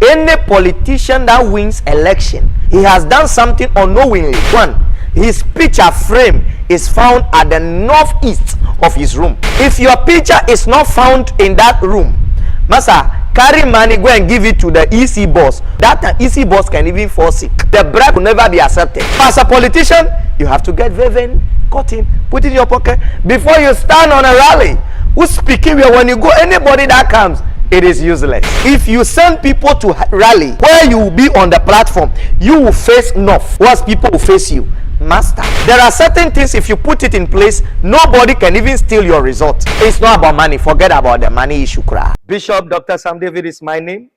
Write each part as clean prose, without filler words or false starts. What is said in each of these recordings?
Any politician that wins election, he has done something unknowingly. One, his picture frame is found at the northeast of his room. If your picture is not found in that room, Masa, carry money, go and give it to the EC boss. That EC boss can even fall sick. The bribe will never be accepted. As a politician, you have to get Vivin, cut him, put it in your pocket before you stand on a rally. Who's speaking here? When you go, anybody that comes, it is useless. If you send people to rally where you will be on the platform, you will face north, whilst people will face you. Master, there are certain things, if you put it in place, nobody can even steal your result. It's not about money. Forget about the money issue. Bishop Dr. Sam David is my name.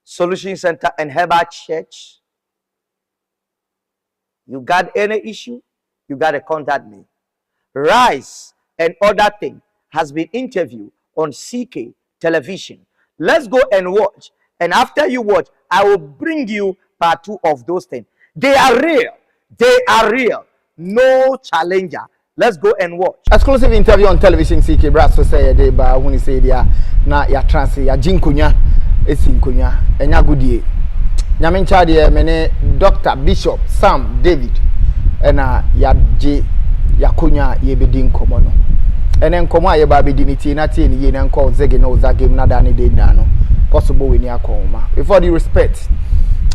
Solution Center and Herbal Church. You got any issue, you got to contact me. Rise and Other Thing has been interviewed on CK television. Let's go and watch. And after you watch, I will bring you part 2 of those things. They are real. They are real. No challenger. Let's go and watch. Exclusive interview on television. CK Brasso say de ba when say dia na ya trans ya jinkonya esinkonya enya godie. Nyame ncha de me Dr. Bishop Sam David ena ya je yakonya ye bedi nkomo no. Ene nkomo aye ba bedi niti na tie ni ye na nko zege na ozage na da ne de na no. Possible we ni akoma. Before the respect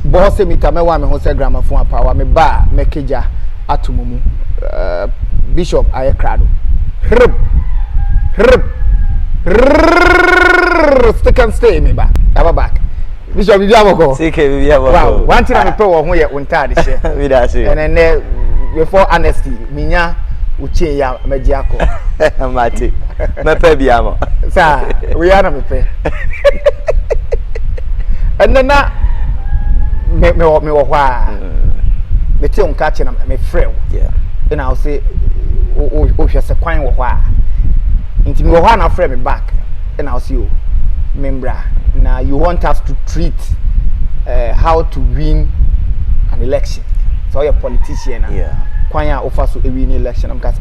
boss me ta me wa me ho se grammafon apa wa me ba me keja atumumu Bishop ayekrado hrb stick and stay me ba aba back Bishop bi amoko CK bi amoko wow one thing I me pe wo ho ye untade she we da say and then before honesty minya uche ya meji akọ mate me pe bi amo sa we are na me pe and then na me wo hwa me te on catch na me frɛ yeah and I'll say o hwese kwan wo hwa nti me wo hwa na frɛ me back and I'll see you membra now you want us to treat how to win an election so you're a politician yeah kwan ya offer so a win election am cause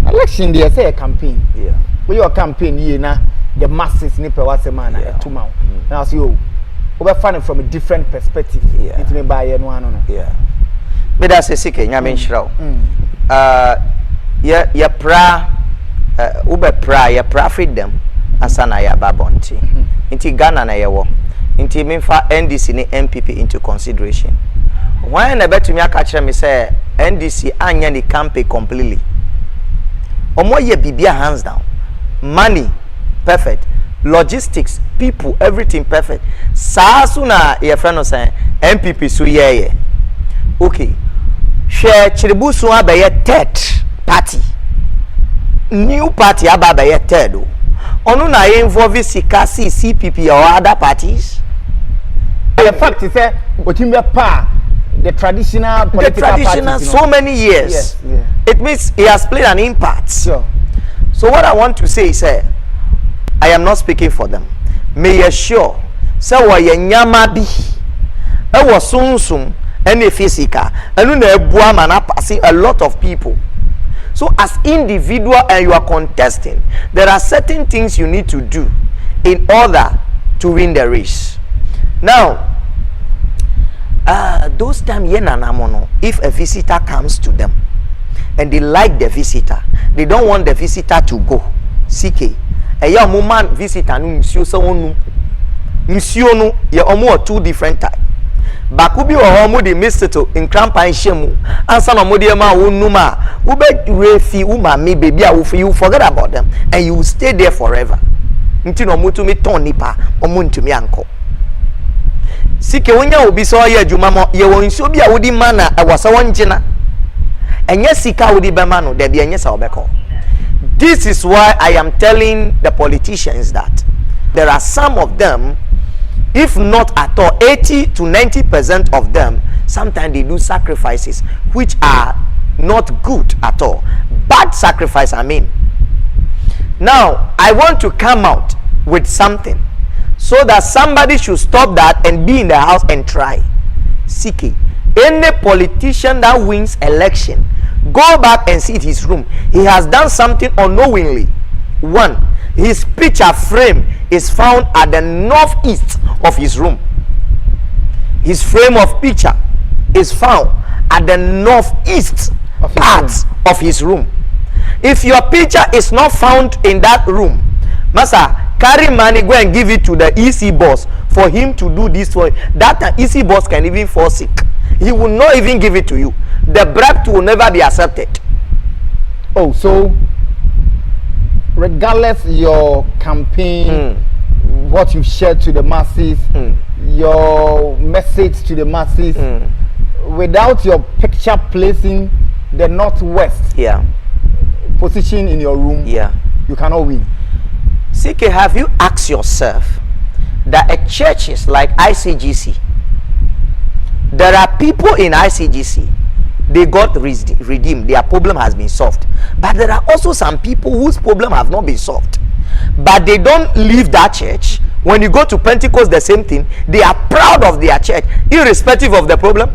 election dey say a campaign yeah we your campaign ye na the masses ni pe wase man na etuma and I'll see you we find it from a different perspective. Yeah. It may buy no one. Yeah. But that's a sick. Nyame nshraw. Ya pra ube pra ya pra freedom asana ya babonti. Inti Ghana na yewo. Inti memfa NDC ni MPP into consideration. Why na betu mi aka kire me say NDC anya ni campaign completely. Omo ye bibia hands down. Money perfect. Logistics, people, everything perfect. Sasu na your friend was saying MPP so yeah. Okay. Share Chiribusu abaye third party. New party abaye third. Onu na involve Sikasi, CPP or other parties. The fact is that the traditional political parties, so many years. Yes, yeah. It means he has played an impact. Sure. So what I want to say is I am not speaking for them. May you sure say wa nyama bi e wo sunsum any physical and na ebua man passing a lot of people. So as individual and you are contesting, there are certain things you need to do in order to win the race. Now those time if a visitor comes to them and they like the visitor, they don't want the visitor to go. CK eya man visitor no nsuo se wonu nsuo no ye omo two different type bakubi wo mo de misto in crampan hyemu ansa no mo de ma wonu ma wo be refi wo ma me baby a wo you forget about them and you will stay there forever nti no mo to me ton nipa omo ntumi anko sike wonya obi so ye adwuma mo ye won nsuo bi a wodi ma na ewasa wonjina enye sika wodi be ma no de bi enye sa obeko. This is why I am telling the politicians that there are some of them, if not at all, 80 to 90% of them, sometimes they do sacrifices which are not good at all. Bad sacrifice, I mean. Now, I want to come out with something so that somebody should stop that and be in the house and try. CK, any politician that wins election, go back and see his room. He has done something unknowingly. One, his picture frame is found at the northeast of his room. his frame of picture is found at the northeast part of his room. If your picture is not found in that room, Master, carry money, go and give it to the EC boss for him to do this for you. That EC boss can even fall sick. He will not even give it to you. The bribe will never be accepted. Oh, so regardless your campaign, what you share to the masses, your message to the masses, without your picture placing the northwest position in your room, you cannot win. CK, have you asked yourself that a church is like ICGC? There are people in ICGC, they got redeemed, their problem has been solved. But there are also some people whose problem have not been solved. But they don't leave that church. When you go to Pentecost, the same thing. They are proud of their church, irrespective of the problem.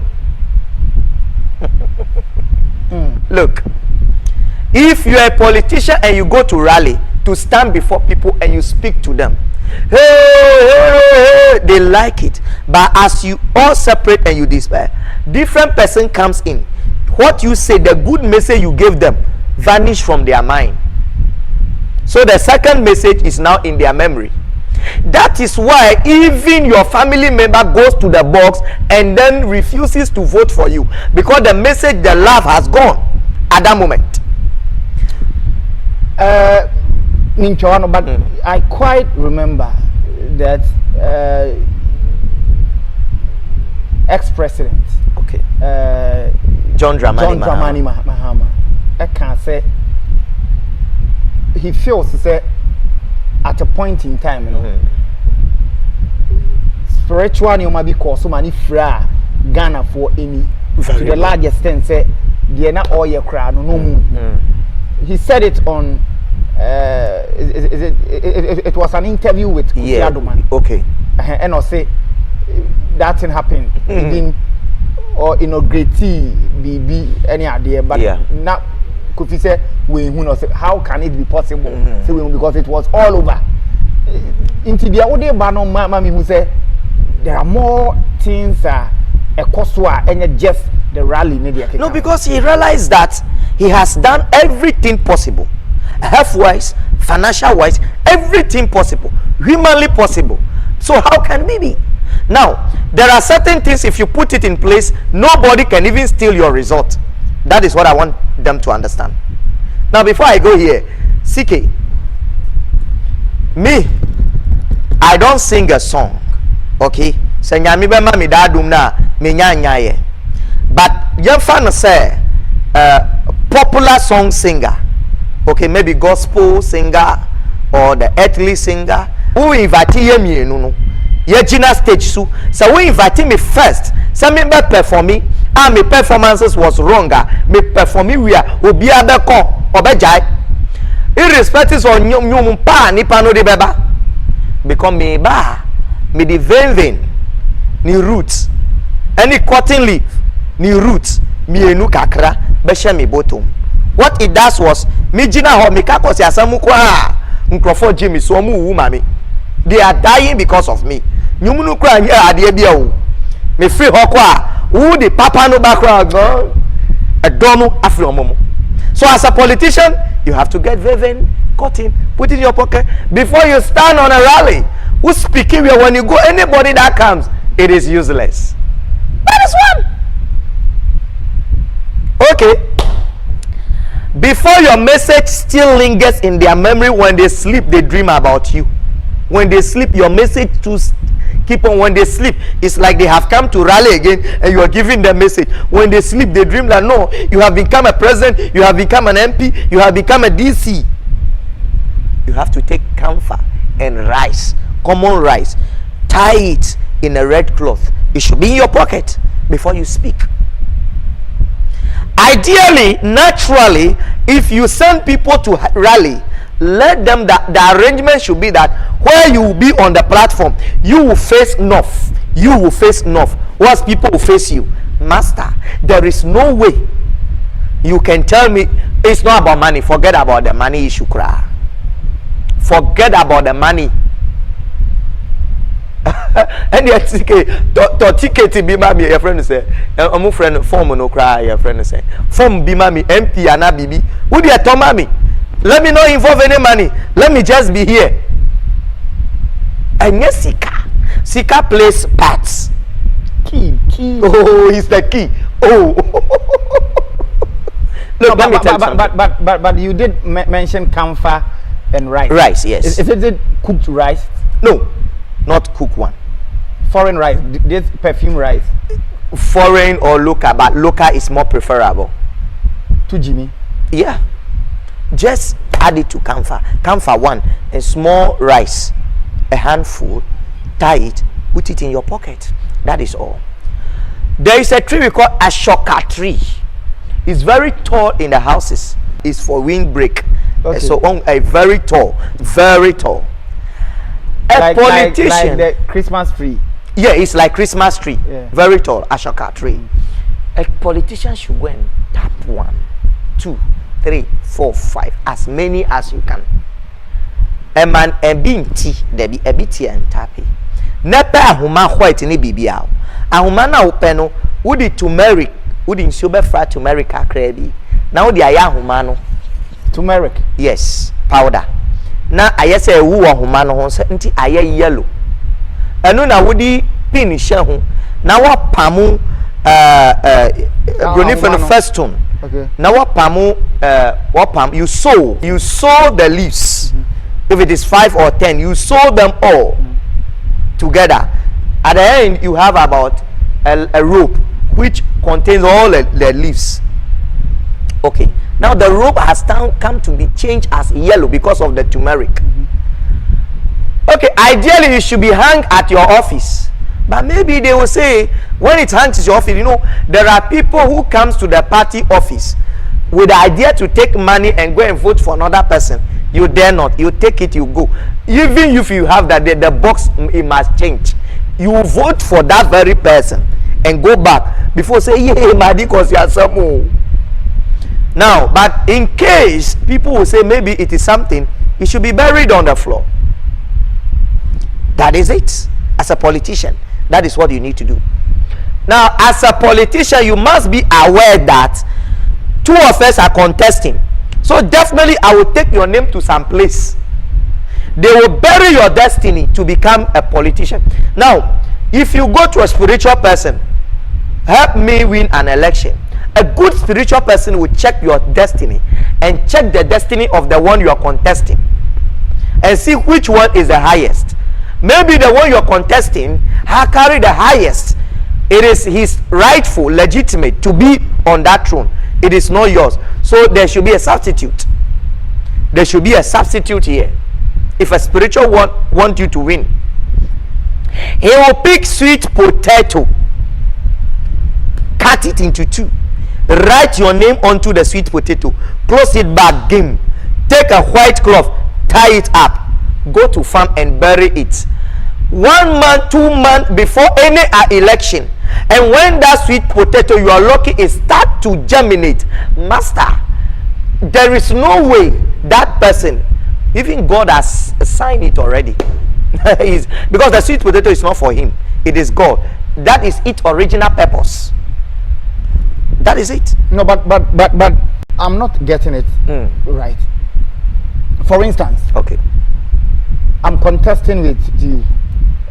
Look, if you're a politician and you go to rally to stand before people and you speak to them, hey, they like it. But as you all separate and you despair, different person comes in. What you say, the good message you gave them, vanish from their mind. So the second message is now in their memory. That is why even your family member goes to the box and then refuses to vote for you, because the message, the love has gone at that moment. But I quite remember that ex-president, John Dramani Mahama, I can say he feels to say at a point in time, you know, spiritual you might be called so many fra Ghana for any to the large extent say they not all your crowd no. He said it on it was an interview with Kusiaduman. And I say that thing happened. He didn't or inaugurate BB any idea, but now Kofi said how can it be possible? Because it was all over. Into the other bano mami who said there are more things a koswa and just the rally media. No, because he realized that he has done everything possible, health wise, financial wise, everything possible, humanly possible. So how can we be? Now there are certain things, if you put it in place, nobody can even steal your result. That is what I want them to understand. Now before I go here, CK, me, I don't sing a song, okay? But you fan say popular song singer, okay, maybe gospel singer or the earthly singer who invite me no Yejina stage so we invite me first. Some me performing and my performances was wronger. Me performing we are obi abeko obejai. Irrespective of nyum pa nipa no de beba. Because me ba me the vein ni roots. Any cotton leaf ni roots me enu kakra be she me bottom. What it does was me jina ho me ka kosi asamu kwa nkrofo Jimmy so mu wu mami. They are dying because of me. Nyumunu kwa nye adie bia wo. Me free ho kwa who the papa no background go a dono afri omomo. So as a politician, you have to get vein, cotton, put it in your pocket before you stand on a rally. Who's speaking here when you go, anybody that comes, it is useless. That is one. Okay. Before your message still lingers in their memory, when they sleep, they dream about you. When they sleep, your message to keep on. When they sleep, it's like they have come to rally again and you are giving them message. When they sleep, they dream that no, you have become a president, you have become an MP, you have become a DC. You have to take camphor and rice, common rice, tie it in a red cloth. It should be in your pocket before you speak. Ideally, naturally, if you send people to rally, let them, the arrangement should be that where you will be on the platform, you will face north, you will face north, whilst people will face you. Master, there is no way you can tell me it's not about money. Forget about the money issue. Forget about the money. And your ticket to ticket be mami your friend say omo friend form no cry your friend say form be mami MP ana bibi who dey to mami let me not involve any money let me just be here and yes sika plays parts key oh he's the key oh look, but you did mention camphor and rice yes is it cooked rice no not cooked one foreign rice this perfume rice foreign or local but local is more preferable to Jimmy yeah just add it to camphor one a small rice a handful tie it put it in your pocket that is all there is a tree we call ashoka tree it's very tall in the houses it's for windbreak okay. So a very tall a politician like the Christmas tree yeah it's like Christmas tree yeah. Very tall ashoka tree a politician should go and tap 1 2 3 4 5 as many as you can a man and being tea there be a bit and tappy nepe ahuma white ni bibia ahuma na openo would turmeric would in super fat turmeric akra bi now the aya ahuma no turmeric yes powder na ayese ewu ahuma no ho nti aye yellow enu na wodi pin hye ho na wapamu bronifen first tone okay na wapam you sow the leaves if it is 5 or 10 you sow them all together at the end you have about a rope which contains all the leaves okay now the rope has come to be changed as yellow because of the turmeric okay ideally it should be hung at your office but maybe they will say when it hangs at your office you know there are people who comes to the party office with the idea to take money and go and vote for another person you dare not you take it you go even if you have that the box it must change you vote for that very person and go back before say yeah madi cause you are some now but in case people will say maybe it is something it should be buried on the floor that is it as a politician that is what you need to do now as a politician you must be aware that 2 of us are contesting so definitely I will take your name to some place they will bury your destiny to become a politician now if you go to a spiritual person help me win an election a good spiritual person will check your destiny and check the destiny of the one you are contesting and see which one is the highest maybe the one you are contesting has carried the highest it is his rightful legitimate to be on that throne it is not yours so there should be a substitute here if a spiritual one want you to win he will pick sweet potato cut it into 2 write your name onto the sweet potato close it back game take a white cloth tie it up go to farm and bury it 1 month 2 months before any election and when that sweet potato you are lucky it start to germinate master there is no way that person even God has signed it already because the sweet potato is not for him it is God that is its original purpose that is it no but I'm not getting it right for instance okay I'm contesting with you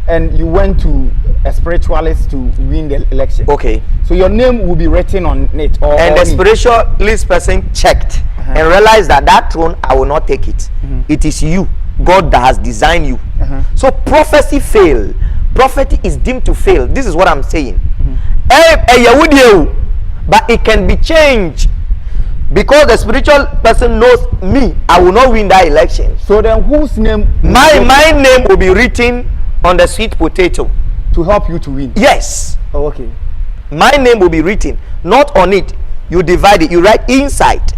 and you went to a spiritualist to win the election okay so your name will be written on it and the spiritualist person checked and realized that throne I will not take it it is you God that has designed you so prophecy fail prophecy is deemed to fail this is what I'm saying but it can be changed because the spiritual person knows me I will not win that election so then whose name my name will be written on the sweet potato to help you to win yes okay my name will be written not on it you divide it you write inside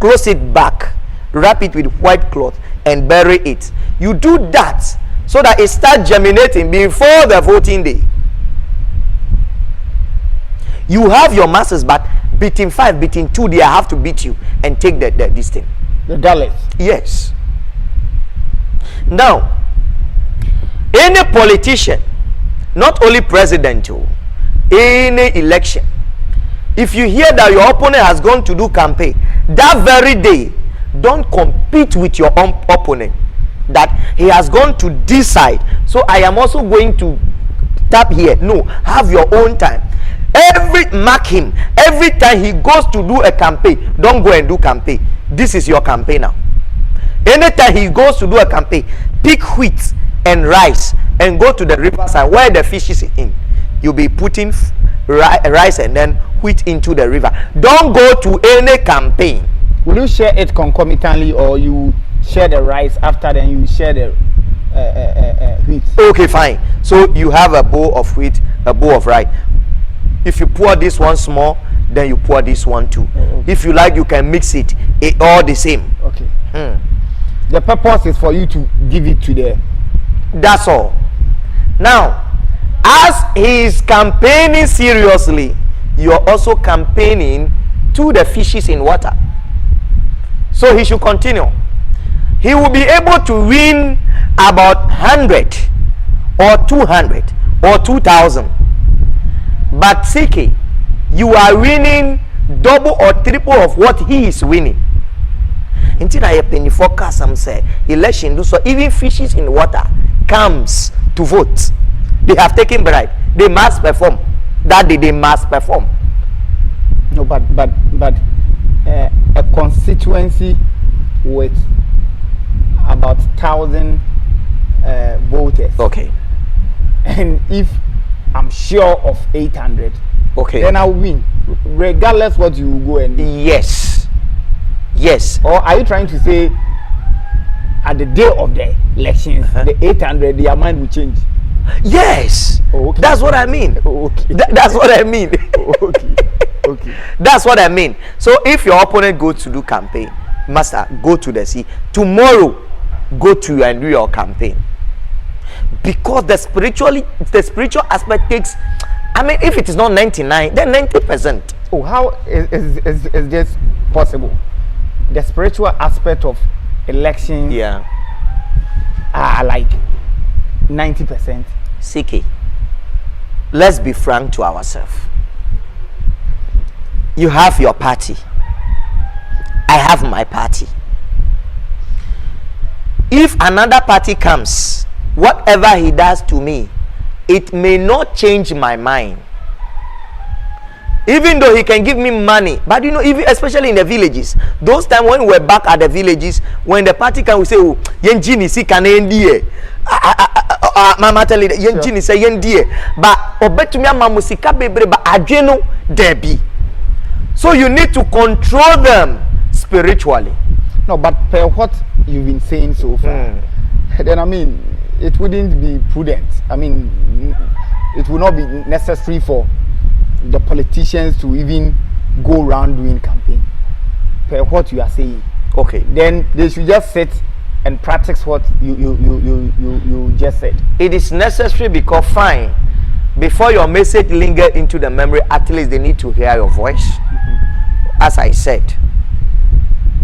close it back wrap it with white cloth and bury it you do that so that it starts germinating before the voting day you have your masses but beating 5 beating 2 they have to beat you and take this thing the Dalits yes now any politician Not only president, any election. If you hear that your opponent has gone to do campaign, that very day, don't compete with your own opponent. That he has gone to decide, so I am also going to tap here. No, have your own time. Mark him every time he goes to do a campaign. Don't go and do campaign. This is your campaign now. Anytime he goes to do a campaign, pick wheat and rice and go to the riverside where the fish is in. You'll be putting rice and then wheat into the river. Don't go to any campaign. Will you share it concomitantly, or you share the rice after, then you share the wheat? Okay, fine. So you have a bowl of wheat, a bowl of rice. If you pour this one small, then you pour this one too. Okay. If you like, you can mix it all the same. Okay. The purpose is for you to give it to the. That's all. Now, as he is campaigning seriously, you are also campaigning to the fishes in water. So he should continue. He will be able to win about 100 or 200 or 2,000. But CK, you are winning double or triple of what he is winning. Until I penny forecast, some say election do so. Even fishes in water comes to vote. They have taken bribe. They must perform. That day they must perform. No, but a constituency with about 1,000 voters. Okay. And if I'm sure of 800, okay, then I'll win, regardless what you go and do. Yes. Yes. Or are you trying to say at the day of the elections, the 800, their mind will change? Yes. Oh, okay. That's what I mean. Okay. That's what I mean. Okay. Okay. That's what I mean. So if your opponent goes to do campaign, master, go to the sea. Tomorrow, go to and do your campaign. Because the spiritual aspect takes, I mean, if it is not 99, then 90%. Oh, how is this possible? The spiritual aspect of elections, yeah, are like 90%. CK, let's be frank to ourselves. You have your party. I have my party. If another party comes, whatever he does to me, it may not change my mind. Even though he can give me money, but you know, even especially in the villages, those times when we're back at the villages, when the party can, we say, oh, yenjini si kanendie, mama tell you, yenjini say yendie, but obetumi amamusika bebre ba adweno debi. So you need to control them spiritually. No, but per what you've been saying so far, then I mean, it wouldn't be prudent. I mean, it would not be necessary for the politicians to even go around doing campaign. Per what you are saying, okay, then they should just sit and practice what you just said. It is necessary because fine, before your message linger into the memory, at least they need to hear your voice. As I said,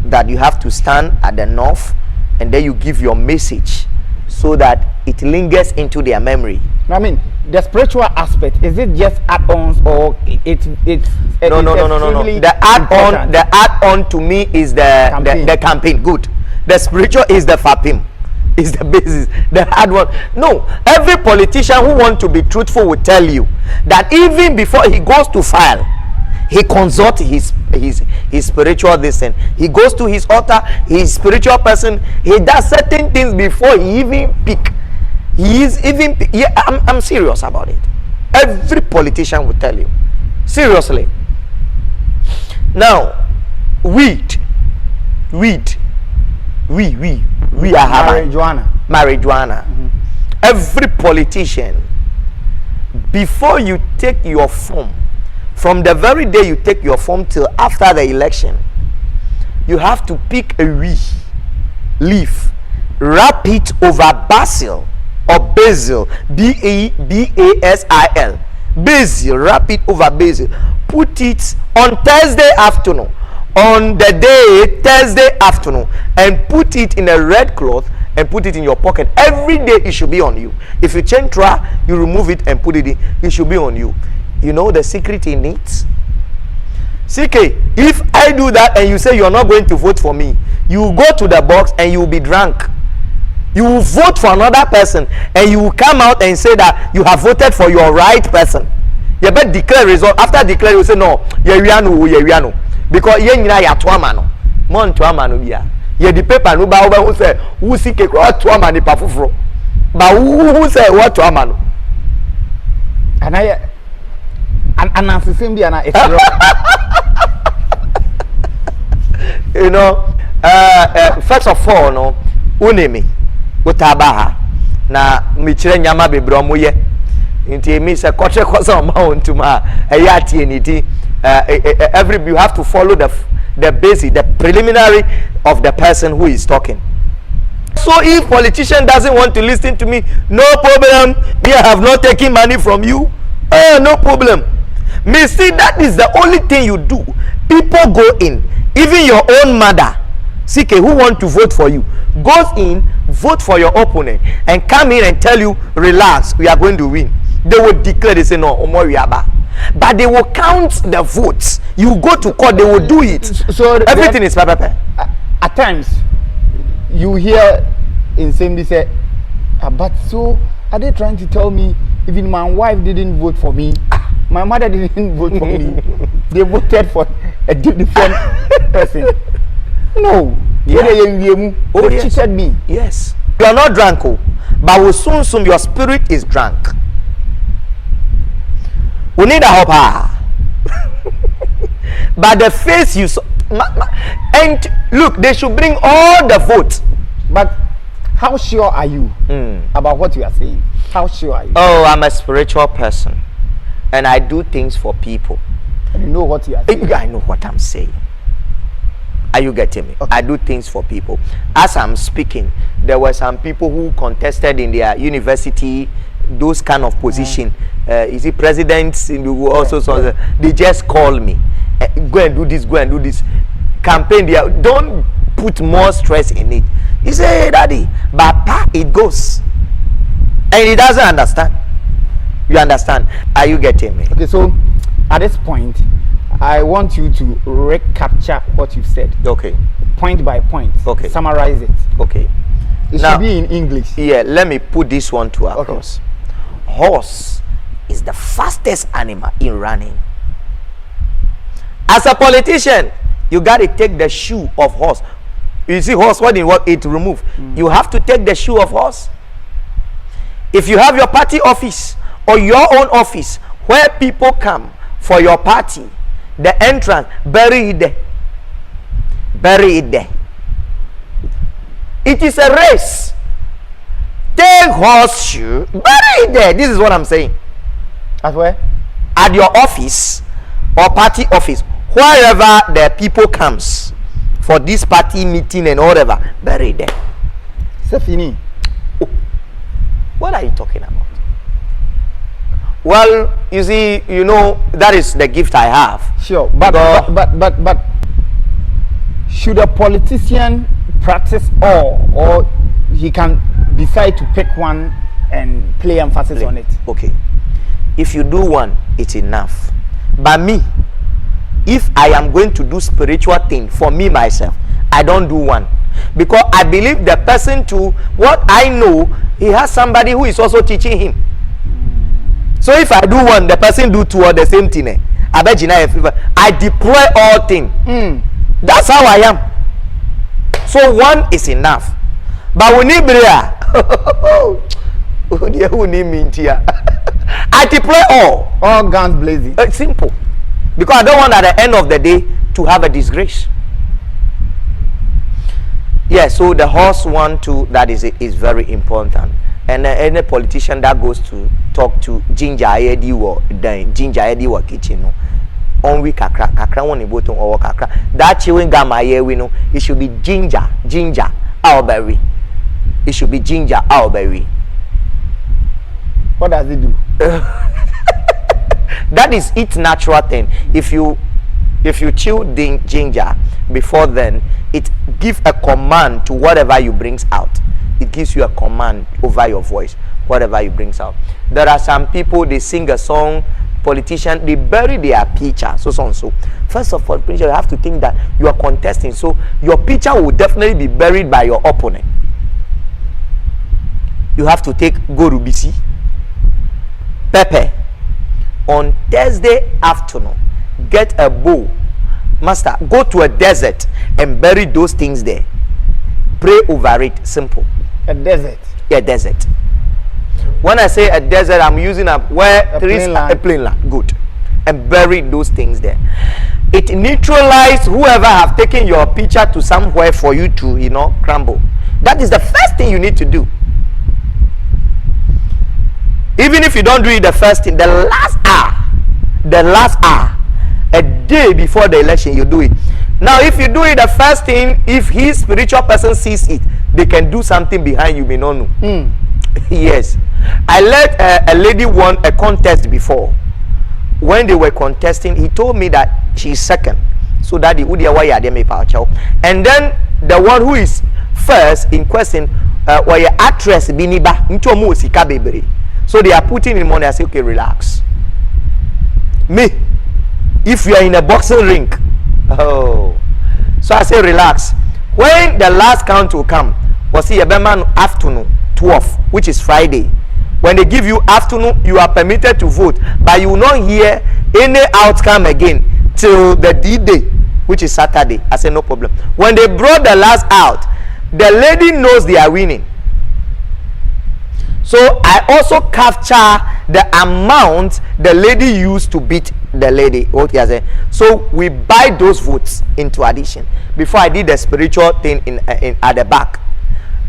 that you have to stand at the north and then you give your message so that it lingers into their memory. I mean, the spiritual aspect, is it just add-ons, or it's no. The add-on to me is the campaign. Good. The spiritual is the FAPIM, is the basis. The hard one. No, every politician who wants to be truthful will tell you that even before he goes to file, he consults his spiritual thing. He goes to his altar, his spiritual person. He does certain things before he even pick. He is even, yeah, I'm serious about it. Every politician will tell you, seriously. Now, we are having marijuana. Every politician, before you take your form, from the very day you take your form till after the election, you have to pick a leaf, wrap it over basil or basil, basil, basil, wrap it over basil, put it on Thursday afternoon, on the day Thursday afternoon, and put it in a red cloth and put it in your pocket. Every day it should be on you. If you change track, you remove it and put it in. It should be on you. You know the secret in it? CK, if I do that and you say you're not going to vote for me, you will go to the box and you will be drunk. You will vote for another person and you will come out and say that you have voted for your right person. You better declare result. After declare, you say no, no. Because you know you are two man. Mon two man biya. You the paper no ba who say who CK cross two man pa fufuro. But who say what two man? And I and answer bi na it's you know, first of all, no, unemi, utabaha, na michire nyama bebre omoye. Inti mi se koche kosa ma ontuma, eyati eniti. You have to follow the basic, the preliminary of the person who is talking. So if politician doesn't want to listen to me, no problem. Me, I have not taken money from you. No problem. Me see that is the only thing you do. People go in. Even your own mother, CK, who want to vote for you, goes in, vote for your opponent, and come in and tell you, relax, we are going to win. They will declare, they say, no, Omoriaba. But they will count the votes. You go to court, they will do it. So everything is paper. At times, you hear in Assembly say, but so, are they trying to tell me, even my wife didn't vote for me? My mother didn't vote for me. They voted for a different person. No. Yeah. They cheated me. Yes. You are not drunk, but will soon your spirit is drunk. We need a helper. But the face you saw, and look, they should bring all the votes. But how sure are you about what you are saying? How sure are you? Oh, I'm a spiritual person. And I do things for people. And you know what you are saying? I know what I'm saying. Are you getting me? Okay. I do things for people. As I'm speaking, there were some people who contested in their university, those kind of position. Is it presidents in the also? So they just call me. Go and do this. Go and do this. Campaign there. Don't put more stress in it. He say, hey, Daddy, but it goes, and he doesn't understand. You understand? Are you getting me? Okay, so at this point, I want you to recapture what you've said. Okay. Point by point. Okay. Summarize it. Okay. It should be in English. Yeah, let me put this one to across. Okay. Horse is the fastest animal in running. As a politician, you got to take the shoe of horse. You see horse, what it remove? You have to take the shoe of horse. If you have your party office or your own office where people come for your party, the entrance, bury it there. Bury it there. It is a race. Take horseshoe, bury it there. This is what I'm saying. At where? At your office or party office, wherever the people comes for this party meeting and whatever, bury it there. C'est fini. Oh. What are you talking about? Well, you see, you know, that is the gift I have. Sure, but should a politician practice all, or he can decide to pick one and play emphasis on it? Okay. If you do one, it's enough. But me, if I am going to do spiritual thing for me myself, I don't do one. Because I believe the person to what I know, he has somebody who is also teaching him. So if I do one, the person do two or the same thing. I deploy all things. That's how I am. So one is enough. But we need I deploy all guns blazing. It's simple. Because I don't want at the end of the day to have a disgrace. Yeah, so the horse one too, that is very important. And any politician that goes to talk to Ginger Eddie or Ginger Eddie or kitchen, no, on we kakra one bottom or kakra that chewing gum we know it should be ginger owlberry. It should be ginger owlberry. What does it do? That is its natural thing. If you chew ginger before then, it gives a command to whatever you brings out. it gives you a command over your voice, whatever you brings out. There are some people, they sing a song, politician, they bury their picture, so. First of all, you have to think that you are contesting, so your picture will definitely be buried by your opponent. You have to take gorubisi, pepper. On Thursday afternoon, get a bowl. Master, go to a desert and bury those things there. Pray over it. Simple. A desert? A desert. When I say a desert, I'm using a plain land. Good. And bury those things there. It neutralizes whoever have taken your picture to somewhere for you to, crumble. That is the first thing you need to do. Even if you don't do it the first thing, the last hour, a day before the election, you do it. Now, if you do it the first thing, if his spiritual person sees it, they can do something behind you may not know. Yes. I let a lady won a contest before. When they were contesting, he told me that she's second. So that and then the one who is first in question, actress Biniba, so they are putting in money. I say, okay, relax. Me, if you are in a boxing ring, so I say, relax. When the last count will come, was see a man afternoon 12, which is Friday. When they give you afternoon, you are permitted to vote, but you will not hear any outcome again till the D-Day, which is Saturday. I say, no problem. When they brought the last out, the lady knows they are winning. So I also capture the amount the lady used to beat the lady. What he has said. So we buy those votes into addition. Before I did the spiritual thing in at the back.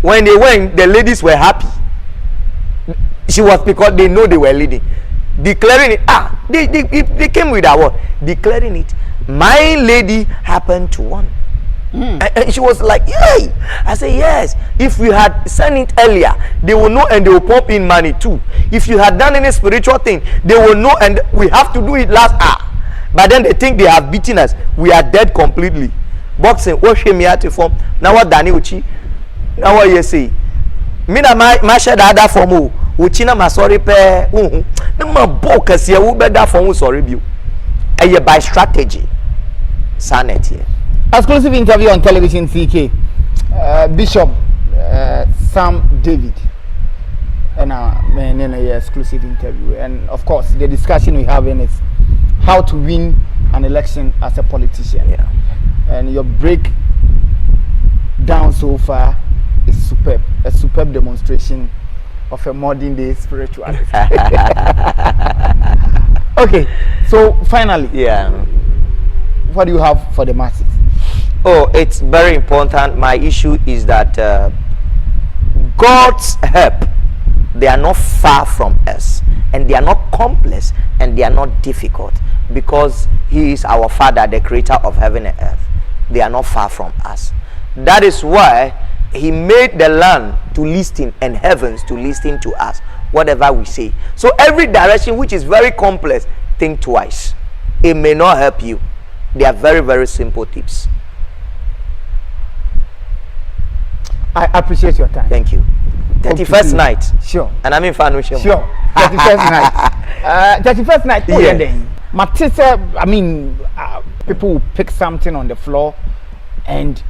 When they went, the ladies were happy. She was, because they know they were leading, declaring it. They came with our word, declaring it. My lady happened to win. And she was like, yay. I said, yes. If we had sent it earlier, they will know and they will pump in money too. If you had done any spiritual thing, they will know, and we have to do it last hour. But then they think they have beaten us. We are dead completely. Boxing, what shame me at form. Now what Danny Uchi? Now what you say? Me na my share that for mu. Uchi na ma sorry pe. Na ma bokas ya ube da for mu sorry bi. Eye by strategy. Sanity. Exclusive interview on television, CK. Bishop Sam David. And exclusive interview. And of course, the discussion we have in is how to win an election as a politician. Yeah. And your break down so far is superb. A superb demonstration of a modern day spirituality. Okay, so finally, what do you have for the masses? Oh, it's very important. My issue is that God's help, they are not far from us, and they are not complex, and they are not difficult, because He is our Father, the creator of heaven and earth. They are not far from us. That is why He made the land to listen and heavens to listen to us, whatever we say. So every direction which is very complex, think twice. It may not help you. They are very, very simple tips. I appreciate your time. Thank you. 31st night. Sure. And I'm in Fanusha. Sure. 31st night. 31st night. Yeah. I mean, people will pick something on the floor and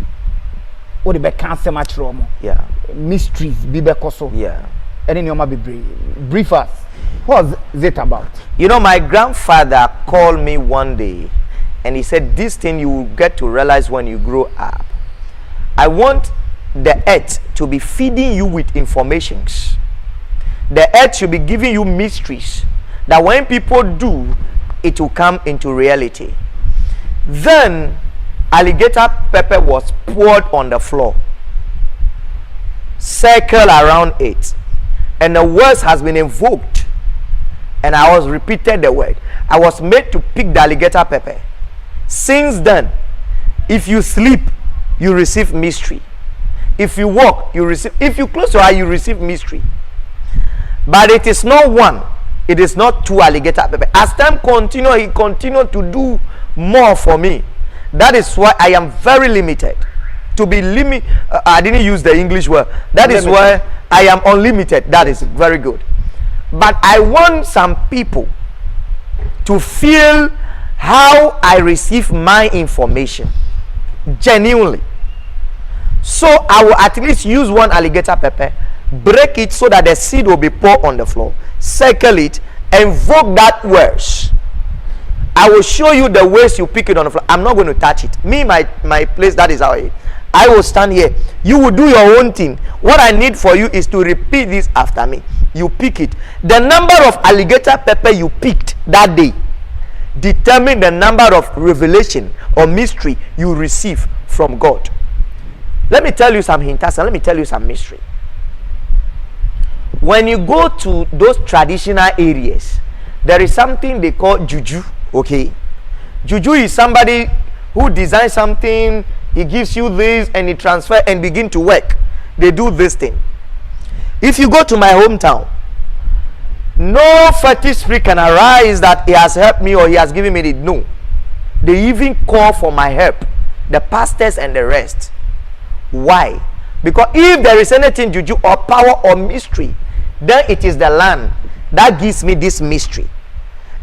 what the back cancer much wrong. Yeah. Mysteries, Bibe Koso. Yeah. And then you might be brief us. What's it about? You know, my grandfather called me one day and he said, this thing you will get to realize when you grow up. I want the earth to be feeding you with informations. The earth should be giving you mysteries that when people do, it will come into reality. Then alligator pepper was poured on the floor, circle around it, and the words has been invoked, and I was repeated the word. I was made to pick the alligator pepper. Since then, if you sleep, you receive mystery. If you walk, you receive. If you close your eye, you receive mystery. But it is not one. It is not two alligator pepper. As time continue, He continued to do more for me. That is why I am very limited. to be limit. I didn't use the English word. That is why I am unlimited. That is very good. But I want some people to feel how I receive my information genuinely. So I will at least use one alligator pepper, break it so that the seed will be poured on the floor, circle it, invoke that words. I will show you the ways you pick it on the floor. I'm not going to touch it. Me, my place, that is how I will stand here. You will do your own thing. What I need for you is to repeat this after me. You pick it. The number of alligator pepper you picked that day determine the number of revelation or mystery you receive from God. Let me tell you some hints and let me tell you some mystery. When you go to those traditional areas, there is something they call juju. Okay, juju is somebody who designs something, he gives you this and he transfer and begin to work. They do this thing. If you go to my hometown, no fetish spirit can arise that he has helped me or he has given me the no. They even call for my help, the pastors and the rest. Why? Because if there is anything juju or power or mystery, then it is the land that gives me this mystery.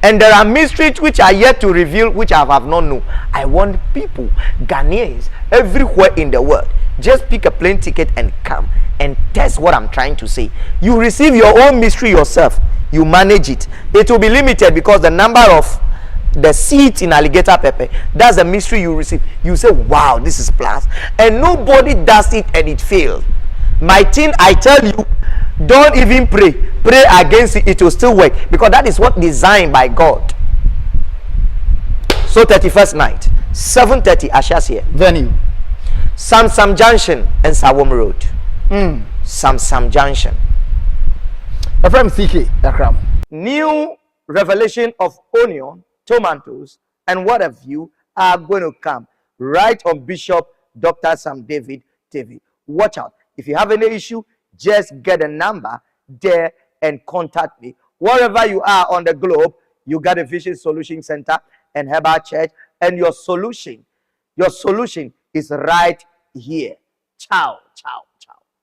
And there are mysteries which are yet to reveal, which I have not known. I want people, Ghanaians, everywhere in the world, just pick a plane ticket and come and test what I'm trying to say. You receive your own mystery yourself. You manage it. It will be limited because the number of the seeds in alligator pepper, that's the mystery you receive. You say, wow, this is plus. And nobody does it and it failed. My thing, I tell you, don't even pray against it, it will still work, because that is what designed by God. So 31st night, 7:30, Asha's here. Venue Sam Junction and Sawom Road. Sam Junction. From CK Dakram. New revelation of onion, tomatoes, and what have you are going to come right on Bishop Dr. Sam David TV. Watch out. If you have any issue, just get a number there and contact me. Wherever you are on the globe, you got a Vision Solution Center and Herbal Church, and your solution is right here. Ciao.